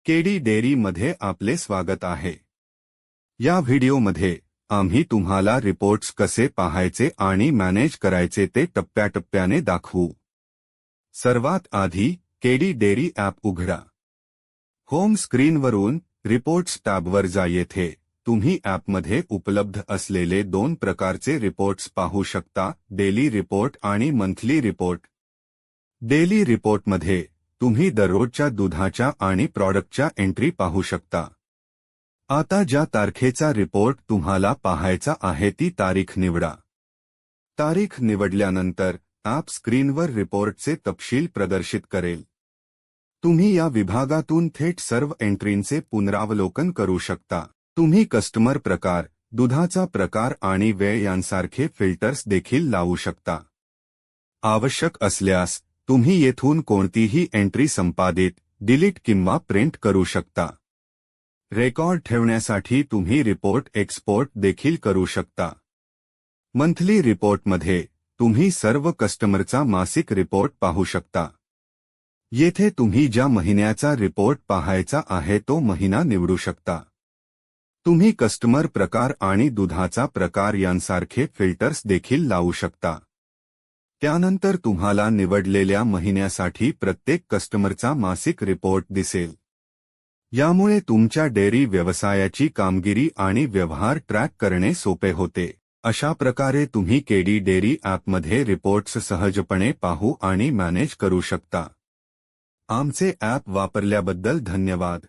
KD dairy मध्ये आपले स्वागत आहे। या व्हिडिओमध्ये आम्ही तुम्हाला रिपोर्ट्स कसे पाहायचे आणि मॅनेज करायचे ते टप्प्याटप्प्याने दाखवू। सर्वात आधी केडी डेअरी ॲप उघडा। होम स्क्रीनवरून रिपोर्ट्स टॅबवर जा। येथे तुम्ही ॲपमध्ये उपलब्ध असलेले दोन प्रकारचे रिपोर्ट्स पाहू शकता, डेली रिपोर्ट आणि मंथली रिपोर्ट। डेली रिपोर्टमध्ये तुम्ही दररोजच्या दुधाच्या आणि प्रॉडक्टच्या एंट्री पाहू शकता। आता ज्या तारखेचा रिपोर्ट तुम्हाला पाहायचा आहे ती तारीख निवडा। तारीख निवडल्यानंतर ॲप स्क्रीनवर रिपोर्टचे तपशील प्रदर्शित करेल। तुम्ही या विभागातून थेट सर्व एंट्रींचे पुनरावलोकन करू शकता। तुम्ही कस्टमर प्रकार, दुधाचा प्रकार आणि वेळ यांसारखे फिल्टर्स देखील लावू शकता। आवश्यक असल्यास तुम्ही येथून कोणतीही एंट्री संपादित, डिलीट किंवा प्रिंट करू शकता। रेकॉर्ड ठेवण्यासाठी तुम्ही रिपोर्ट एक्सपोर्ट देखील करू शकता। मंथली रिपोर्टमध्ये तुम्ही सर्व कस्टमरचा मासिक रिपोर्ट पाहू शकता। येथे तुम्ही ज्या महिन्याचा रिपोर्ट पाहायचा आहे तो महिना निवडू शकता। तुम्ही कस्टमर प्रकार आणि दुधाचा प्रकार यांसारखे फिल्टर्स देखील लावू शकता। त्यानंतर तुम्हाला निवडलेल्या महिन्यासाठी प्रत्येक कस्टमरचा मासिक रिपोर्ट दिसेल। यामुळे तुमच्या डेअरी व्यवसायाची कामगिरी आणि व्यवहार ट्रॅक करणे सोपे होते। अशा प्रकारे तुम्ही केडी डेअरी ॲपमध्ये रिपोर्ट्स सहजपणे पाहू आणि मॅनेज करू शकता। आमचे ॲप वापरल्याबद्दल धन्यवाद।